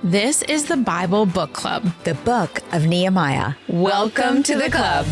This is the Bible Book Club, the book of Nehemiah. Welcome to the club.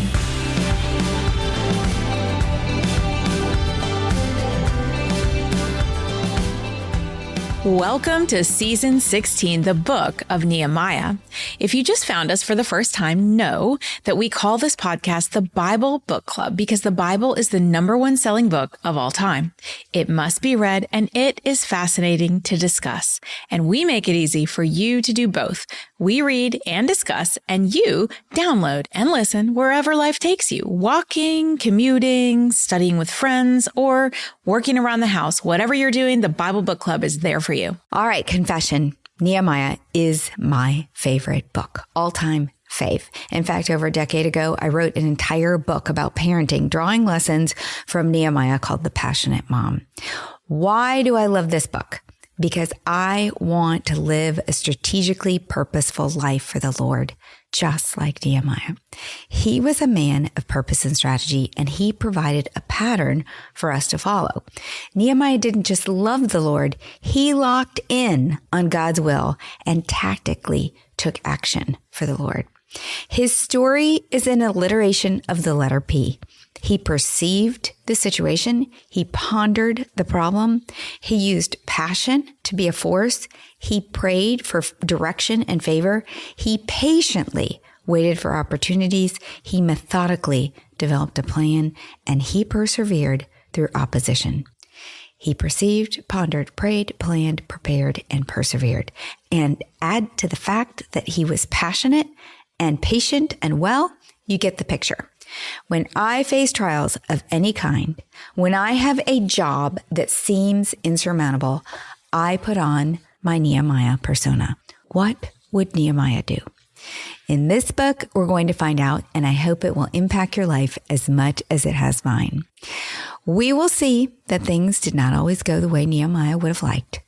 Welcome to Season 16, the book of Nehemiah. If you just found us for the first time, know that we call this podcast the Bible Book Club because the Bible is the #1 selling book of all time. It must be read and it is fascinating to discuss. And we make it easy for you to do both. We read and discuss and you download and listen wherever life takes you. Walking, commuting, studying with friends, or working around the house. Whatever you're doing, the Bible Book Club is there for you. All right, confession. Nehemiah is my favorite book, all-time fave. In fact, over a decade ago, I wrote an entire book about parenting, drawing lessons from Nehemiah called The Passionate Mom. Why do I love this book? Because I want to live a strategically purposeful life for the Lord, just like Nehemiah. He was a man of purpose and strategy, and he provided a pattern for us to follow. Nehemiah didn't just love the Lord, he locked in on God's will and tactically took action for the Lord. His story is an alliteration of the letter P. He perceived the situation. He pondered the problem. He used passion to be a force. He prayed for direction and favor. He patiently waited for opportunities. He methodically developed a plan, and he persevered through opposition. He perceived, pondered, prayed, planned, prepared, and persevered. And add to the fact that he was passionate and patient and you get the picture. When I face trials of any kind, when I have a job that seems insurmountable, I put on my Nehemiah persona. What would Nehemiah do? In this book, we're going to find out, and I hope it will impact your life as much as it has mine. We will see that things did not always go the way Nehemiah would have liked,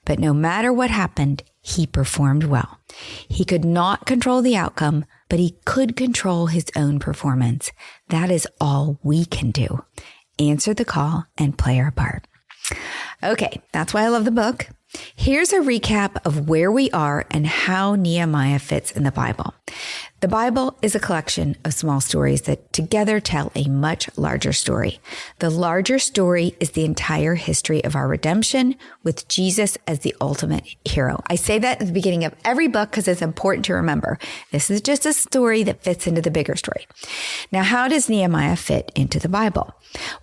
but no matter what happened, he performed well. He could not control the outcome, but he could control his own performance. That is all we can do. Answer the call and play our part. Okay, that's why I love the book. Here's a recap of where we are and how Nehemiah fits in the Bible. The Bible is a collection of small stories that together tell a much larger story. The larger story is the entire history of our redemption with Jesus as the ultimate hero. I say that at the beginning of every book because it's important to remember. This is just a story that fits into the bigger story. Now, how does Nehemiah fit into the Bible?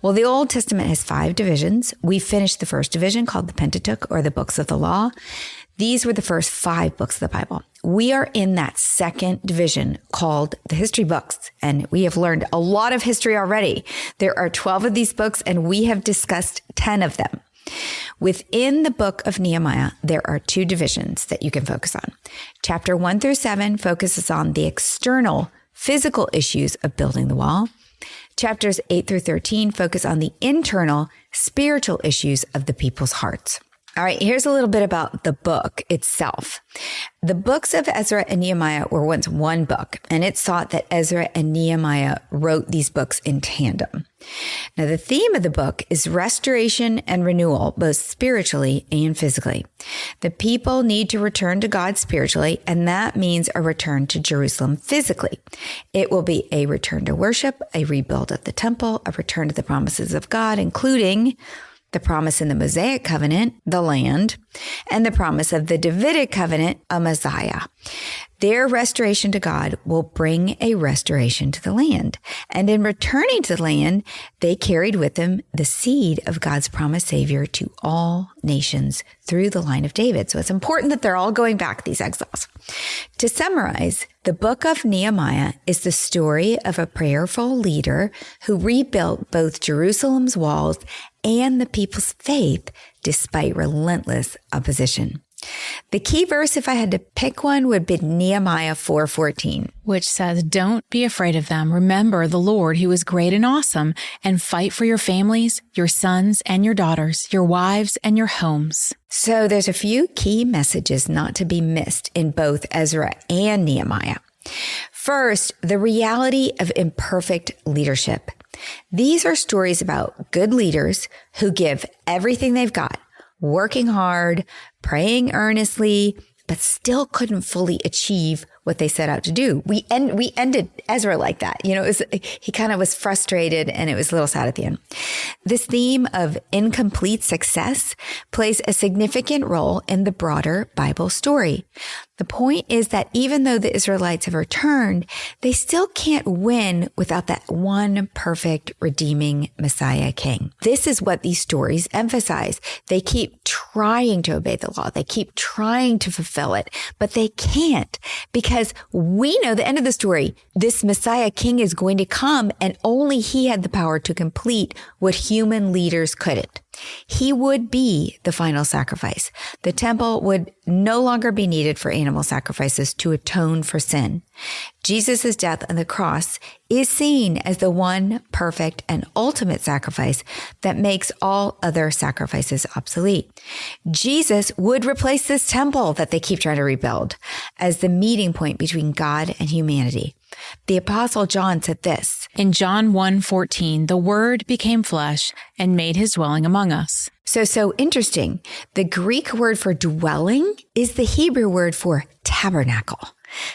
Well, the Old Testament has 5 divisions. We finished the first division called the Pentateuch, or the books of the law. These were the first 5 books of the Bible. We are in that second division called the history books, and we have learned a lot of history already. There are 12 of these books, and we have discussed 10 of them. Within the book of Nehemiah, there are 2 divisions that you can focus on. Chapter 1 through 7 focuses on the external physical issues of building the wall. Chapters 8 through 13 focus on the internal spiritual issues of the people's hearts. All right, here's a little bit about the book itself. The books of Ezra and Nehemiah were once one book, and it's thought that Ezra and Nehemiah wrote these books in tandem. Now, the theme of the book is restoration and renewal, both spiritually and physically. The people need to return to God spiritually, and that means a return to Jerusalem physically. It will be a return to worship, a rebuild of the temple, a return to the promises of God, including the promise in the Mosaic covenant, the land, and the promise of the Davidic covenant, a Messiah. Their restoration to God will bring a restoration to the land. And in returning to the land, they carried with them the seed of God's promised Savior to all nations through the line of David. So it's important that they're all going back, these exiles. To summarize, the book of Nehemiah is the story of a prayerful leader who rebuilt both Jerusalem's walls and the people's faith despite relentless opposition. The key verse, if I had to pick one, would be Nehemiah 4:14, which says, "Don't be afraid of them. Remember the Lord who is great and awesome, and fight for your families, your sons and your daughters, your wives and your homes." So there's a few key messages not to be missed in both Ezra and Nehemiah. First, the reality of imperfect leadership. These are stories about good leaders who give everything they've got, working hard, praying earnestly, but still couldn't fully achieve what they set out to do. We ended Ezra like that. He kind of was frustrated, and it was a little sad at the end. This theme of incomplete success plays a significant role in the broader Bible story. The point is that even though the Israelites have returned, they still can't win without that one perfect redeeming Messiah king. This is what these stories emphasize. They keep trying to obey the law. They keep trying to fulfill it, but they can't, because we know the end of the story. This Messiah king is going to come, and only he had the power to complete what human leaders couldn't. He would be the final sacrifice. The temple would no longer be needed for animal sacrifices to atone for sin. Jesus' death on the cross is seen as the one perfect and ultimate sacrifice that makes all other sacrifices obsolete. Jesus would replace this temple that they keep trying to rebuild as the meeting point between God and humanity. The Apostle John said this, in John 1:14, the Word became flesh and made his dwelling among us. So interesting. The Greek word for dwelling is the Hebrew word for tabernacle,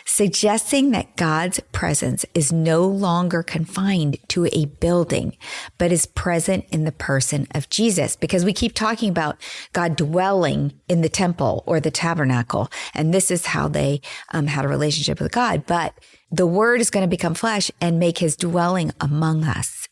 suggesting that God's presence is no longer confined to a building, but is present in the person of Jesus. Because we keep talking about God dwelling in the temple or the tabernacle, and this is how they had a relationship with God. But the Word is going to become flesh and make his dwelling among us.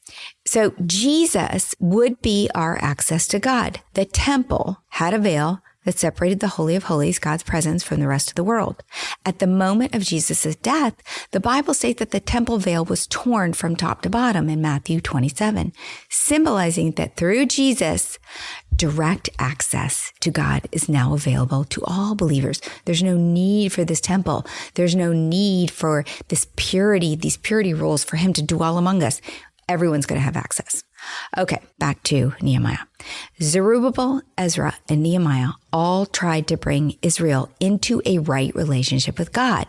So Jesus would be our access to God. The temple had a veil that separated the Holy of Holies, God's presence, from the rest of the world. At the moment of Jesus' death, the Bible states that the temple veil was torn from top to bottom in Matthew 27, symbolizing that through Jesus, direct access to God is now available to all believers. There's no need for this temple. There's no need for this purity, these purity rules for him to dwell among us. Everyone's going to have access. Okay, back to Nehemiah. Zerubbabel, Ezra, and Nehemiah all tried to bring Israel into a right relationship with God.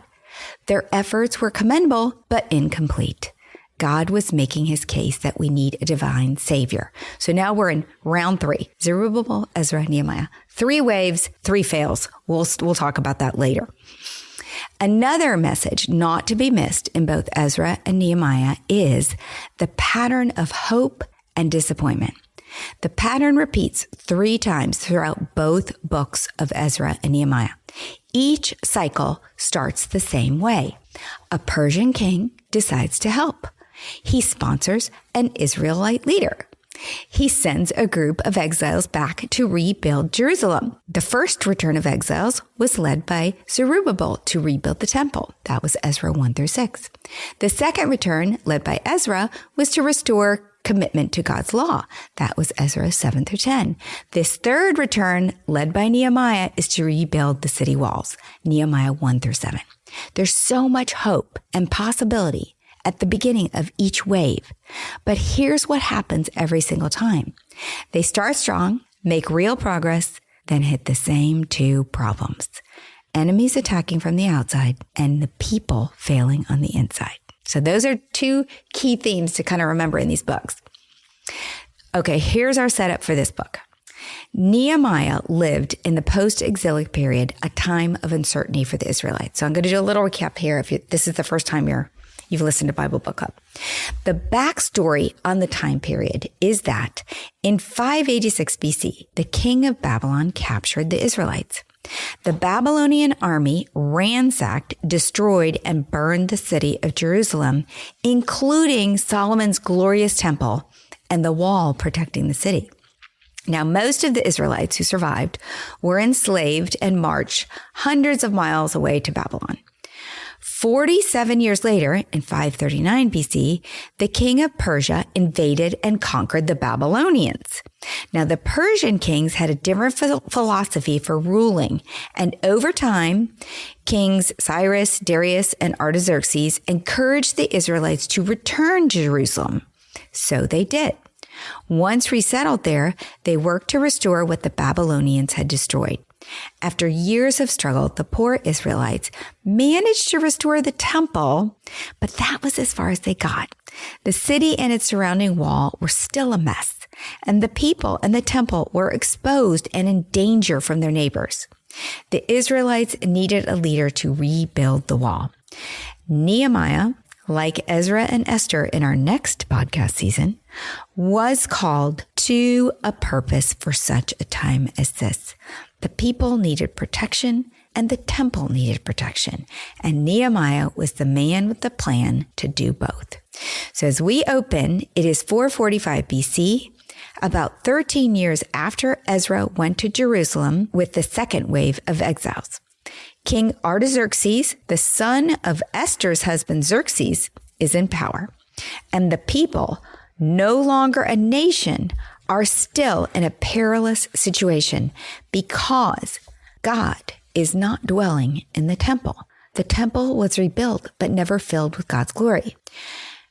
Their efforts were commendable, but incomplete. God was making his case that we need a divine savior. So now we're in round 3. Zerubbabel, Ezra, Nehemiah. 3 waves, 3 fails. We'll talk about that later. Another message not to be missed in both Ezra and Nehemiah is the pattern of hope and disappointment. The pattern repeats 3 times throughout both books of Ezra and Nehemiah. Each cycle starts the same way. A Persian king decides to help. He sponsors an Israelite leader. He sends a group of exiles back to rebuild Jerusalem. The first return of exiles was led by Zerubbabel to rebuild the temple. That was Ezra 1-6. The second return, led by Ezra, was to restore commitment to God's law. That was Ezra 7-10. This third return, led by Nehemiah, is to rebuild the city walls. Nehemiah 1-7. There's so much hope and possibility at the beginning of each wave. But here's what happens every single time. They start strong, make real progress, then hit the same 2 problems. Enemies attacking from the outside and the people failing on the inside. So those are 2 key themes to kind of remember in these books. Okay, here's our setup for this book. Nehemiah lived in the post-exilic period, a time of uncertainty for the Israelites. So I'm going to do a little recap here if this is the first time you've listened to Bible Book Club. The backstory on the time period is that in 586 BC, the king of Babylon captured the Israelites. The Babylonian army ransacked, destroyed, and burned the city of Jerusalem, including Solomon's glorious temple and the wall protecting the city. Now, most of the Israelites who survived were enslaved and marched hundreds of miles away to Babylon. 47 years later, in 539 BC, the king of Persia invaded and conquered the Babylonians. Now, the Persian kings had a different philosophy for ruling, and over time, kings Cyrus, Darius, and Artaxerxes encouraged the Israelites to return to Jerusalem. So they did. Once resettled there, they worked to restore what the Babylonians had destroyed. After years of struggle, the poor Israelites managed to restore the temple, but that was as far as they got. The city and its surrounding wall were still a mess, and the people and the temple were exposed and in danger from their neighbors. The Israelites needed a leader to rebuild the wall. Nehemiah, like Ezra and Esther in our next podcast season, was called to a purpose for such a time as this. The people needed protection and the temple needed protection. And Nehemiah was the man with the plan to do both. So as we open, it is 445 BC, about 13 years after Ezra went to Jerusalem with the second wave of exiles. King Artaxerxes, the son of Esther's husband Xerxes, is in power. And the people, no longer a nation, are still in a perilous situation because God is not dwelling in the temple. The temple was rebuilt, but never filled with God's glory.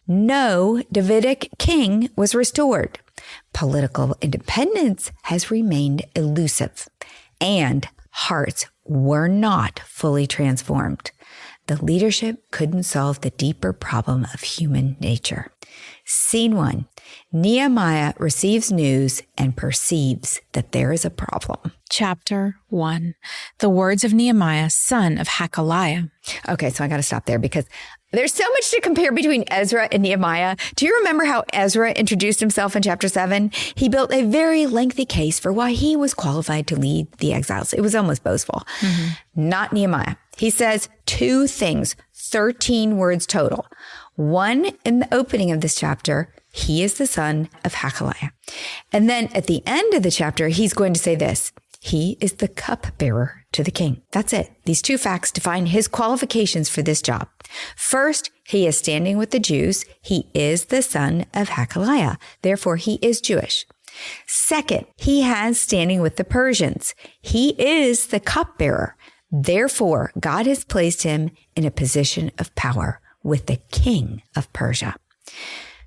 No Davidic king was restored. Political independence has remained elusive, and hearts were not fully transformed. The leadership couldn't solve the deeper problem of human nature. Scene 1. Nehemiah receives news and perceives that there is a problem. Chapter 1. The words of Nehemiah, son of Hakaliah. Okay, so I got to stop there because there's so much to compare between Ezra and Nehemiah. Do you remember how Ezra introduced himself in chapter 7? He built a very lengthy case for why he was qualified to lead the exiles. It was almost boastful. Not Nehemiah. He says 2 things, 13 words total. 1 in the opening of this chapter, he is the son of Hakaliah. And then at the end of the chapter, he's going to say this. He is the cupbearer to the king. That's it. These 2 facts define his qualifications for this job. First, he is standing with the Jews. He is the son of Hakaliah. Therefore, he is Jewish. Second, he has standing with the Persians. He is the cupbearer. Therefore, God has placed him in a position of power with the king of Persia.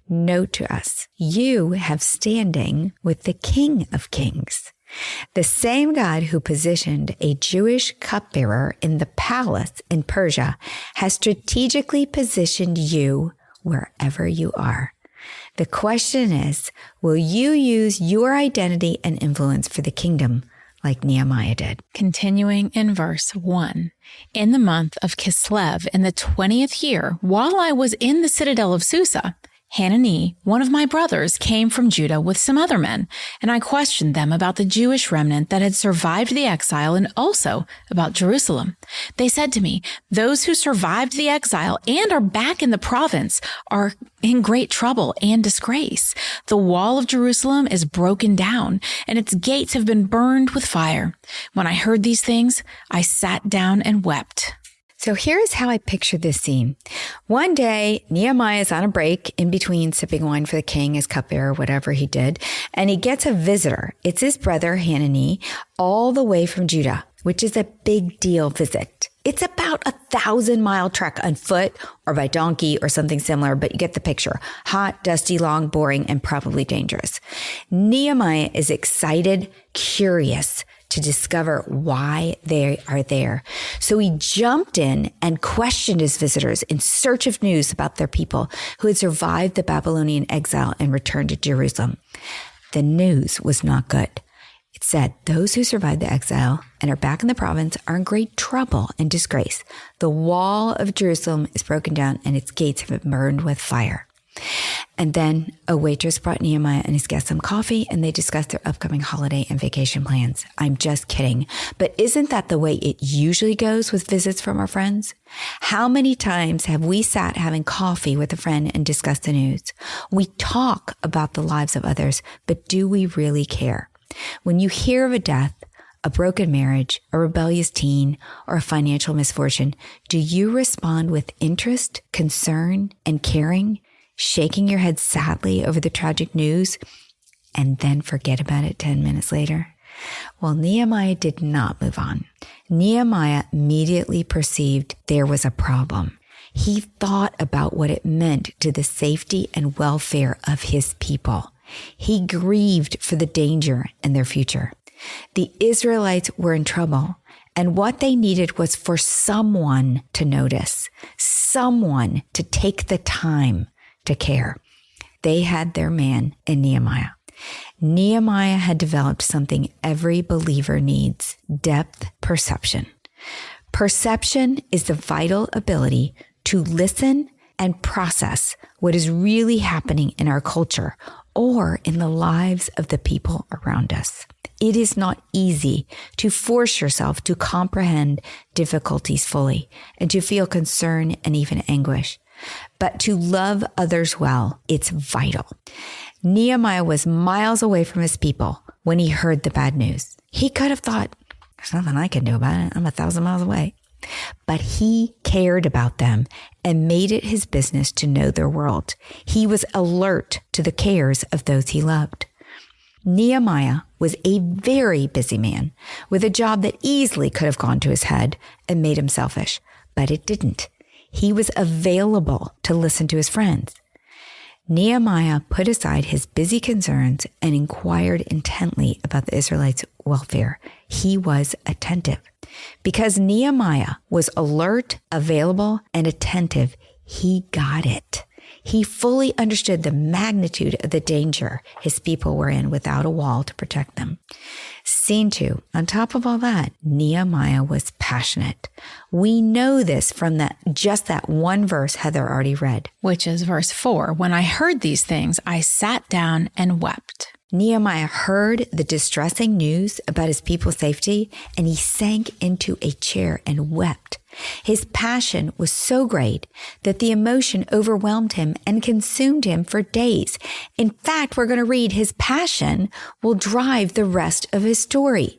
Note to us, you have standing with the King of Kings. The same God who positioned a Jewish cupbearer in the palace in Persia has strategically positioned you wherever you are. The question is, will you use your identity and influence for the kingdom like Nehemiah did? Continuing in verse 1. In the month of Kislev, in the 20th year, while I was in the citadel of Susa, Hanani, one of my brothers, came from Judah with some other men, and I questioned them about the Jewish remnant that had survived the exile and also about Jerusalem. They said to me, those who survived the exile and are back in the province are in great trouble and disgrace. The wall of Jerusalem is broken down, and its gates have been burned with fire. When I heard these things, I sat down and wept. So here's how I picture this scene. One day, Nehemiah is on a break in between sipping wine for the king, his cupbearer, whatever he did, and he gets a visitor. It's his brother, Hanani, all the way from Judah, which is a big deal visit. It's about 1,000-mile trek on foot or by donkey or something similar, but you get the picture. Hot, dusty, long, boring, and probably dangerous. Nehemiah is excited, curious to discover why they are there. So he jumped in and questioned his visitors in search of news about their people who had survived the Babylonian exile and returned to Jerusalem. The news was not good. It said those who survived the exile and are back in the province are in great trouble and disgrace. The wall of Jerusalem is broken down and its gates have been burned with fire. And then a waitress brought Nehemiah and his guests some coffee, and they discussed their upcoming holiday and vacation plans. I'm just kidding. But isn't that the way it usually goes with visits from our friends? How many times have we sat having coffee with a friend and discussed the news? We talk about the lives of others, but do we really care? When you hear of a death, a broken marriage, a rebellious teen, or a financial misfortune, do you respond with interest, concern, and caring? Shaking your head sadly over the tragic news and then forget about it 10 minutes later? Well, Nehemiah did not move on. Nehemiah immediately perceived there was a problem. He thought about what it meant to the safety and welfare of his people. He grieved for the danger and their future. The Israelites were in trouble, and what they needed was for someone to notice, someone to take the time to care. They had their man in Nehemiah. Nehemiah had developed something every believer needs: depth perception. Perception is the vital ability to listen and process what is really happening in our culture or in the lives of the people around us. It is not easy to force yourself to comprehend difficulties fully and to feel concern and even anguish. But to love others well, it's vital. Nehemiah was miles away from his people when he heard the bad news. He could have thought, there's nothing I can do about it. I'm 1,000 miles away. But he cared about them and made it his business to know their world. He was alert to the cares of those he loved. Nehemiah was a very busy man with a job that easily could have gone to his head and made him selfish, but it didn't. He was available to listen to his friends. Nehemiah put aside his busy concerns and inquired intently about the Israelites' welfare. He was attentive. Because Nehemiah was alert, available, and attentive, he got it. He fully understood the magnitude of the danger his people were in without a wall to protect them. Scene 2, on top of all that, Nehemiah was passionate. We know this from that one verse Heather already read, which is verse 4. When I heard these things, I sat down and wept. Nehemiah heard the distressing news about his people's safety, and he sank into a chair and wept. His passion was so great that the emotion overwhelmed him and consumed him for days. In fact, we're going to read his passion will drive the rest of his story.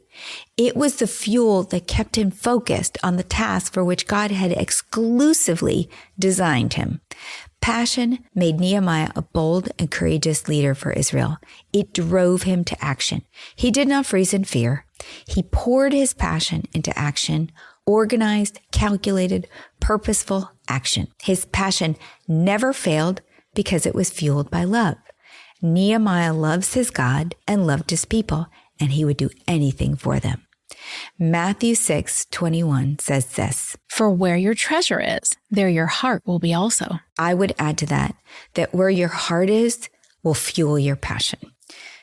It was the fuel that kept him focused on the task for which God had exclusively designed him. Passion made Nehemiah a bold and courageous leader for Israel. It drove him to action. He did not freeze in fear. He poured his passion into action, organized, calculated, purposeful action. His passion never failed because it was fueled by love. Nehemiah loves his God and loved his people, and he would do anything for them. Matthew 6:21 says this, For where your treasure is, there your heart will be also. I would add to that where your heart is will fuel your passion.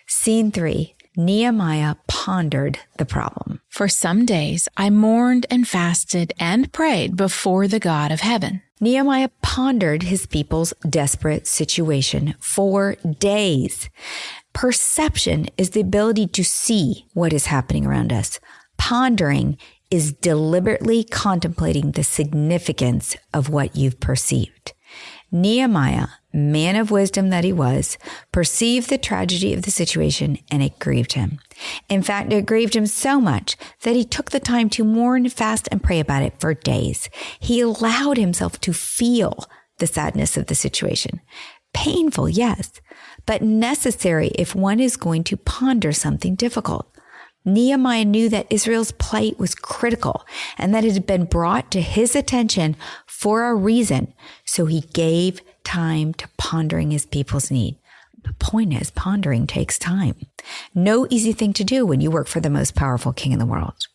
Scene 3, Nehemiah pondered the problem. For some days I mourned and fasted and prayed before the God of heaven. Nehemiah pondered his people's desperate situation for days. Perception is the ability to see what is happening around us. Pondering is deliberately contemplating the significance of what you've perceived. Nehemiah, man of wisdom that he was, perceived the tragedy of the situation, and it grieved him. In fact, it grieved him so much that he took the time to mourn, fast, and pray about it for days. He allowed himself to feel the sadness of the situation. Painful, yes, but necessary if one is going to ponder something difficult. Nehemiah knew that Israel's plight was critical and that it had been brought to his attention for a reason, so he gave time to pondering his people's need. The point is, pondering takes time. No easy thing to do when you work for the most powerful king in the world.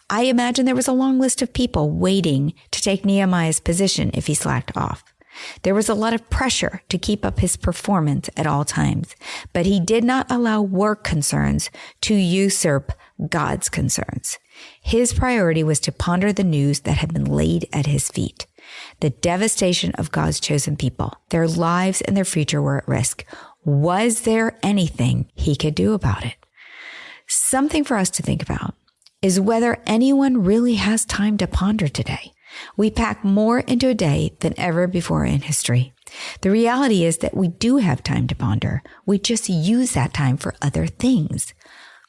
I imagine there was a long list of people waiting to take Nehemiah's position if he slacked off. There was a lot of pressure to keep up his performance at all times, but he did not allow work concerns to usurp God's concerns. His priority was to ponder the news that had been laid at his feet. The devastation of God's chosen people, their lives and their future were at risk. Was there anything he could do about it? Something for us to think about is whether anyone really has time to ponder today. We pack more into a day than ever before in history. The reality is that we do have time to ponder. We just use that time for other things.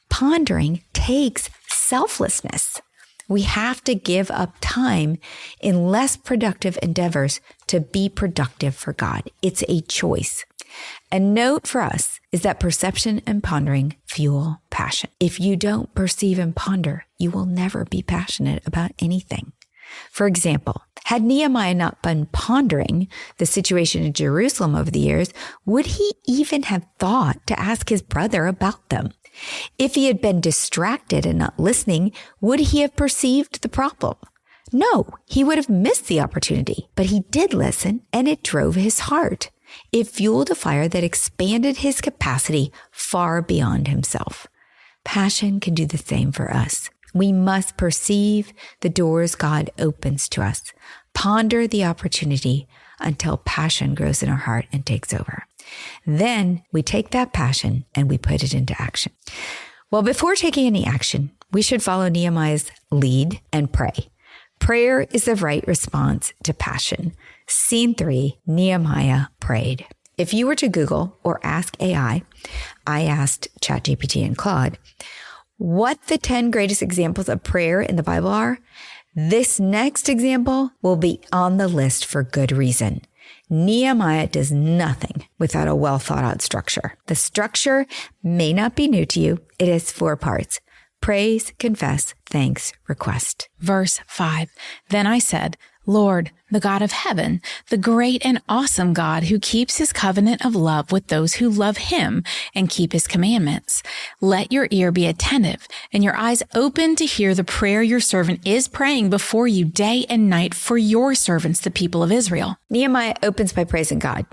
Pondering takes selflessness. We have to give up time in less productive endeavors to be productive for God. It's a choice. A note for us is that perception and pondering fuel passion. If you don't perceive and ponder, you will never be passionate about anything. For example, had Nehemiah not been pondering the situation in Jerusalem over the years, would he even have thought to ask his brother about them? If he had been distracted and not listening, would he have perceived the problem? No, he would have missed the opportunity, but he did listen, and it drove his heart. It fueled a fire that expanded his capacity far beyond himself. Passion can do the same for us. We must perceive the doors God opens to us, ponder the opportunity until passion grows in our heart and takes over. Then we take that passion and we put it into action. Well, before taking any action, we should follow Nehemiah's lead and pray. Prayer is the right response to passion. Scene 3, Nehemiah prayed. If you were to Google or ask AI, I asked ChatGPT and Claude, what the 10 greatest examples of prayer in the Bible are, this next example will be on the list for good reason. Nehemiah does nothing without a well thought out structure. The structure may not be new to you. It has 4 parts. Praise, confess, thanks, request. Verse 5. Then I said, Lord, the God of heaven, the great and awesome God who keeps his covenant of love with those who love him and keep his commandments. Let your ear be attentive and your eyes open to hear the prayer your servant is praying before you day and night for your servants, the people of Israel. Nehemiah opens by praising God.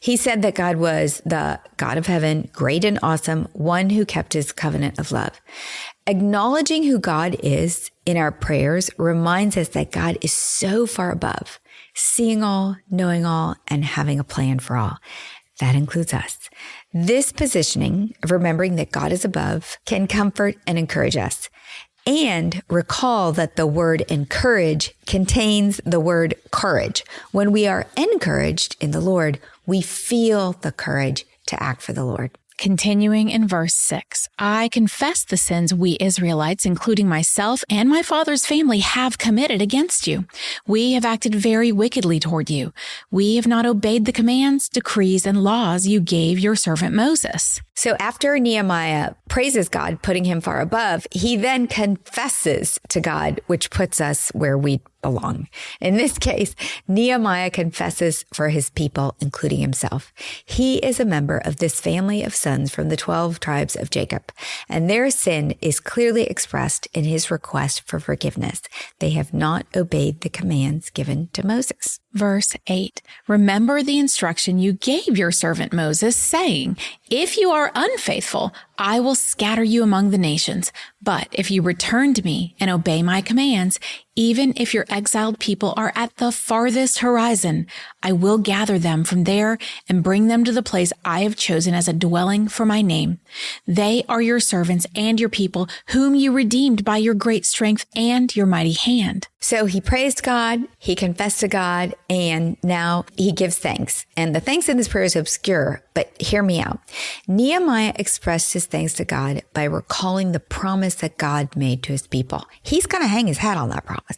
He said that God was the God of heaven, great and awesome, one who kept his covenant of love. Acknowledging who God is in our prayers reminds us that God is so far above, seeing all, knowing all, and having a plan for all. That includes us. This positioning of remembering that God is above can comfort and encourage us. And recall that the word encourage contains the word courage. When we are encouraged in the Lord, we feel the courage to act for the Lord. Continuing in verse 6, I confess the sins we Israelites, including myself and my father's family, have committed against you. We have acted very wickedly toward you. We have not obeyed the commands, decrees, and laws you gave your servant Moses. So after Nehemiah praises God, putting him far above, he then confesses to God, which puts us where we belong. In this case, Nehemiah confesses for his people, including himself. He is a member of this family of sons from the 12 tribes of Jacob, and their sin is clearly expressed in his request for forgiveness. They have not obeyed the commands given to Moses. Verse 8, remember the instruction you gave your servant Moses, saying, if you are unfaithful, I will scatter you among the nations. But if you return to me and obey my commands, even if your exiled people are at the farthest horizon, I will gather them from there and bring them to the place I have chosen as a dwelling for my name. They are your servants and your people, whom you redeemed by your great strength and your mighty hand. So he praised God, he confessed to God, and now he gives thanks. And the thanks in this prayer is obscure, but hear me out. Nehemiah expressed his thanks to God by recalling the promise that God made to his people. He's going to hang his hat on that promise.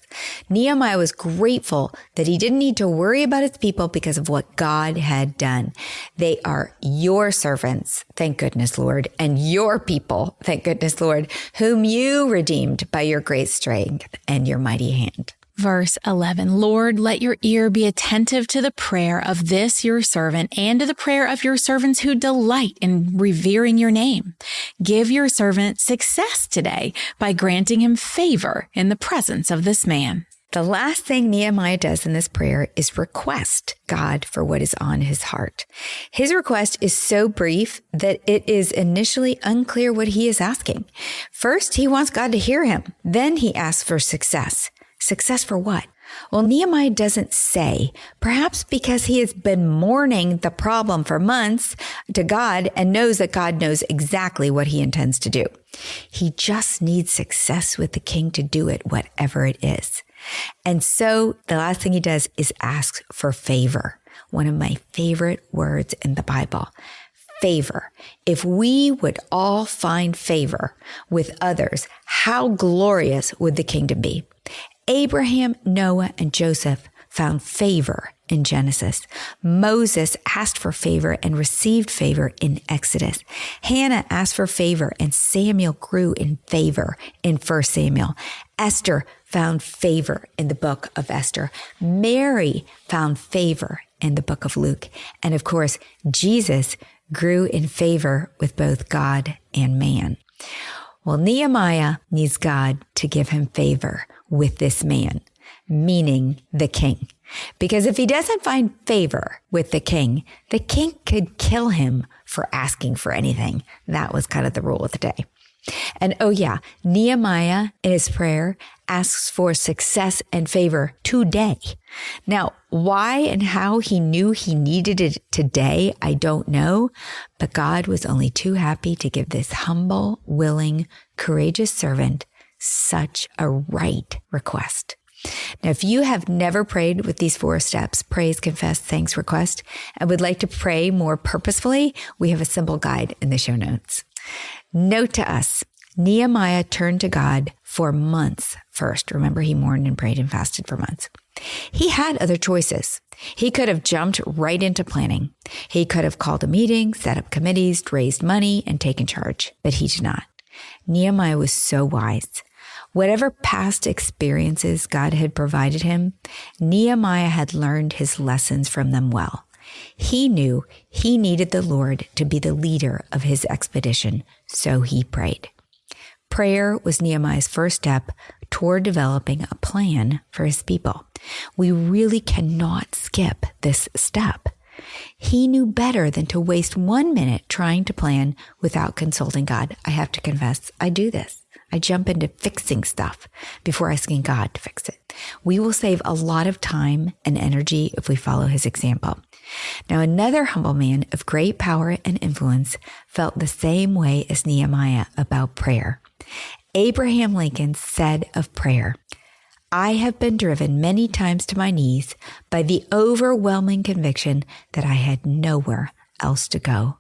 Nehemiah was grateful that he didn't need to worry about his people because of what God had done. They are your servants, thank goodness, Lord, and your people, thank goodness, Lord, whom you redeemed by your great strength and your mighty hand. Verse 11, Lord, let your ear be attentive to the prayer of this your servant and to the prayer of your servants who delight in revering your name. Give your servant success today by granting him favor in the presence of this man. The last thing Nehemiah does in this prayer is request God for what is on his heart. His request is so brief that it is initially unclear what he is asking. First, he wants God to hear him. Then he asks for success. Success for what? Well, Nehemiah doesn't say, perhaps because he has been mourning the problem for months to God and knows that God knows exactly what he intends to do. He just needs success with the king to do it, whatever it is. And so the last thing he does is ask for favor. One of my favorite words in the Bible. Favor. If we would all find favor with others, how glorious would the kingdom be? Abraham, Noah, and Joseph found favor in Genesis. Moses asked for favor and received favor in Exodus. Hannah asked for favor and Samuel grew in favor in 1 Samuel. Esther found favor in the book of Esther. Mary found favor in the book of Luke. And of course, Jesus grew in favor with both God and man. Well, Nehemiah needs God to give him favor with this man, meaning the king. Because if he doesn't find favor with the king could kill him for asking for anything. That was kind of the rule of the day. And oh yeah, Nehemiah in his prayer asks for success and favor today. Now, why and how he knew he needed it today, I don't know, but God was only too happy to give this humble, willing, courageous servant such a right request. Now, if you have never prayed with these 4 steps, praise, confess, thanks, request, and would like to pray more purposefully, we have a simple guide in the show notes. Note to us, Nehemiah turned to God for months first. Remember, he mourned and prayed and fasted for months. He had other choices. He could have jumped right into planning. He could have called a meeting, set up committees, raised money, and taken charge, but he did not. Nehemiah was so wise. Whatever past experiences God had provided him, Nehemiah had learned his lessons from them well. He knew he needed the Lord to be the leader of his expedition, so he prayed. Prayer was Nehemiah's first step toward developing a plan for his people. We really cannot skip this step. He knew better than to waste 1 minute trying to plan without consulting God. I have to confess, I do this. I jump into fixing stuff before asking God to fix it. We will save a lot of time and energy if we follow his example. Now, another humble man of great power and influence felt the same way as Nehemiah about prayer. Abraham Lincoln said of prayer, "I have been driven many times to my knees by the overwhelming conviction that I had nowhere else to go.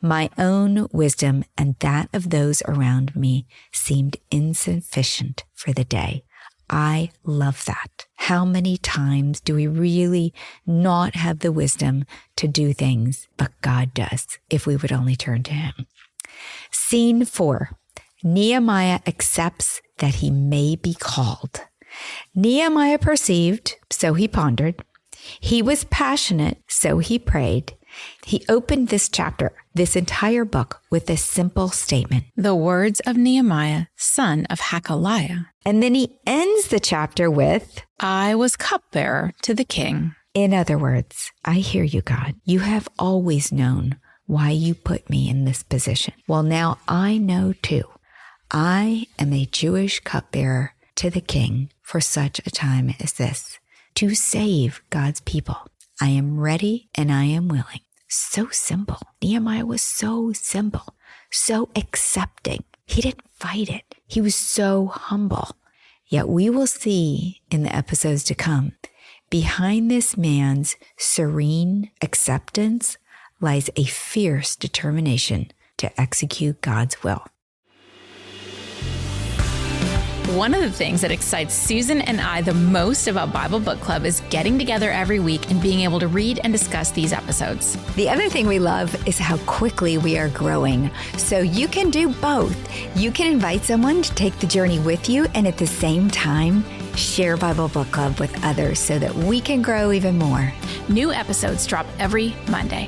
My own wisdom and that of those around me seemed insufficient for the day." I love that. How many times do we really not have the wisdom to do things, but God does, if we would only turn to him. Scene 4. Nehemiah accepts that he may be called. Nehemiah perceived, so he pondered. He was passionate, so he prayed. He opened this chapter, this entire book, with a simple statement. The words of Nehemiah, son of Hakaliah. And then he ends the chapter with, I was cupbearer to the king. In other words, I hear you, God. You have always known why you put me in this position. Well, now I know too. I am a Jewish cupbearer to the king for such a time as this, to save God's people. I am ready and I am willing. So simple. Nehemiah was so simple, so accepting. He didn't fight it. He was so humble. Yet we will see in the episodes to come, behind this man's serene acceptance lies a fierce determination to execute God's will. One of the things that excites Susan and I the most about Bible Book Club is getting together every week and being able to read and discuss these episodes. The other thing we love is how quickly we are growing. So you can do both. You can invite someone to take the journey with you and at the same time, share Bible Book Club with others so that we can grow even more. New episodes drop every Monday.